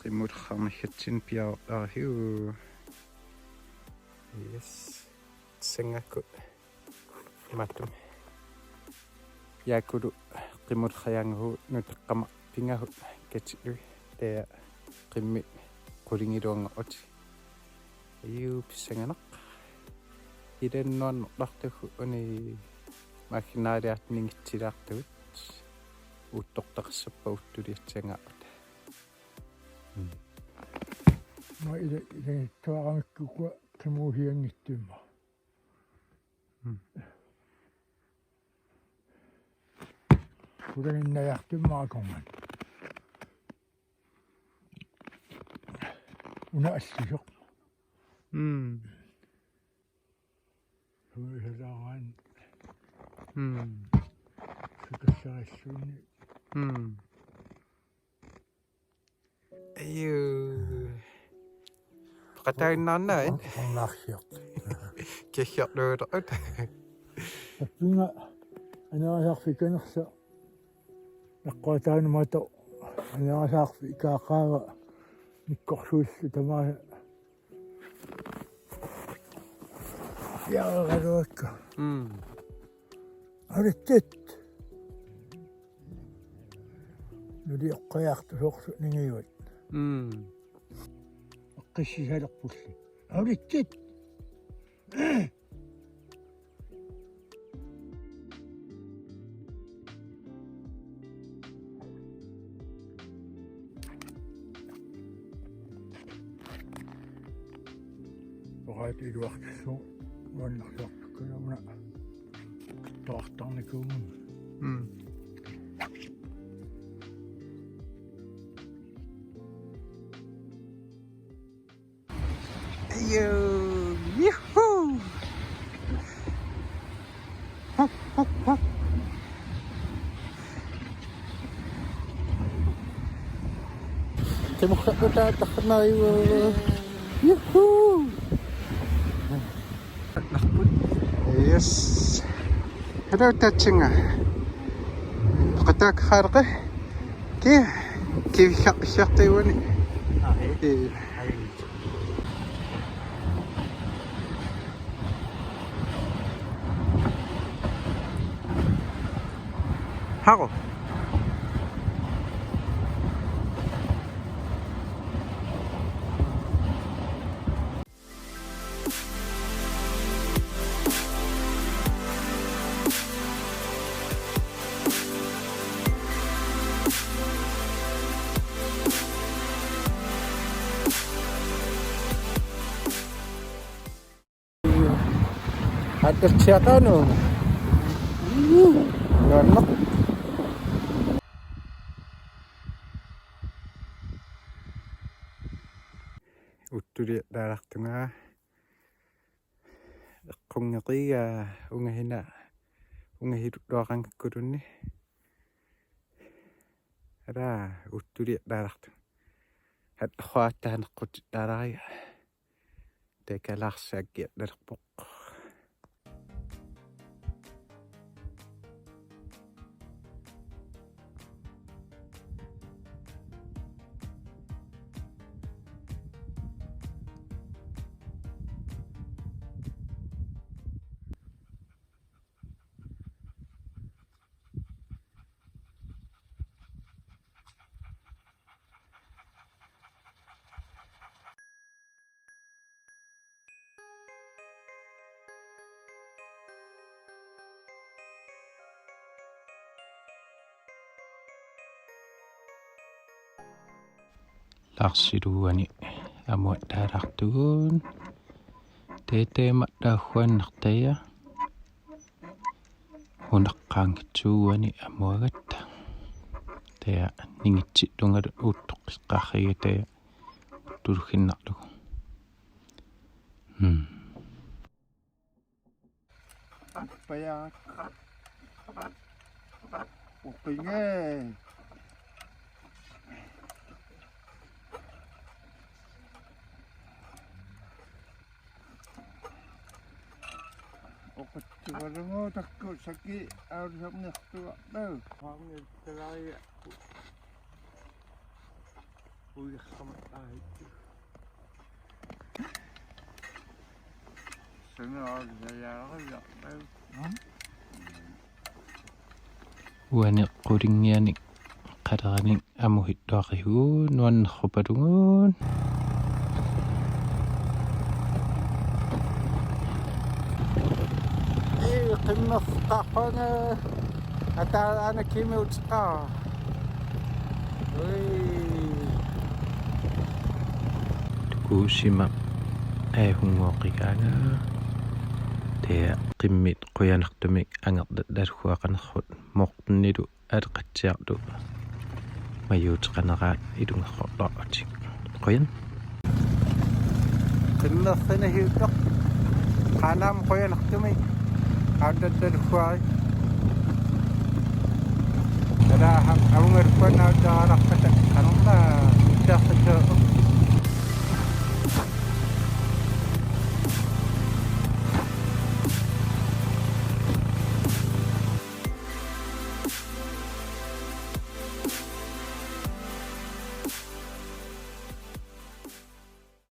qimullarniggatsin piaortariu. Yes. Sengakut matum. Yakulu qimullaryangu nutaqqama pingahu katsilu tea qimmi qulingiluangaut. Ayu pisanganaq. Idennon lartuhu uni makinaariat ningitsilaartut uttortaqassappa uttuliatsangaut. Ma ile tuaramikku kimuhiangittumma. Kudaninnajartummaaqorman. Una assusoq. Huisalaaran. Sukassarissuuni. Ayu. Qatainnaarna Ornaarsiaq. kissiarluulerut. Appunga anaasarfikanersa. Naqqaataanumata anaasarfi ikaaqaaga nikkorsuussu tamaa yaagaluakka. Arittit. Nudi oqqajartusorsu ningiuat. Qissisalerpulli. Arittit. Oraati iluartissu nuannarsuartukkulamuna toartarnikuumun. Ayu. Yuhuu. Temukha tataknaiwa. Yuhuu. Yes. Hello tatchinga. Qatak kharqe. Kif shaqtiwani. Hago. Ada siapa no? Enak. Uttuli darartunga. Qungiqiga ungahina. Ungahiduraqankakkulunni. Ara uttuli darartu. Hat khuattaneqqut daraya. Tekalarsaaggiat darpoq. Larsiluani amuat darartugun. Tetemat dahuannartaya. Hunaqqaangitsuuani amuagatta. Tea ningitsittungalu uuttoqqisqaarrigataya uttuluginnarlugu. Payak. Upinge. Okuttugalugu takku saki aurisarnertuartau. Qaarniltalaaria Uani quringiani qadarani amuhittuaqihuun nuannerrupalugun qimmerqarpanga ataana kimiutqaa tukuussima aahunguoqigaana tea qimmit quyanartumik angerdaluaqanerrut mortunnilu aleqatsiarlu mayuuteqaneraat ilungerrorlaartik quyan qimmerfina hiuttaq qanaam quyanartumik aaddaluari tadaham avungerkuannautaqalarpata qanerna ittaarsitu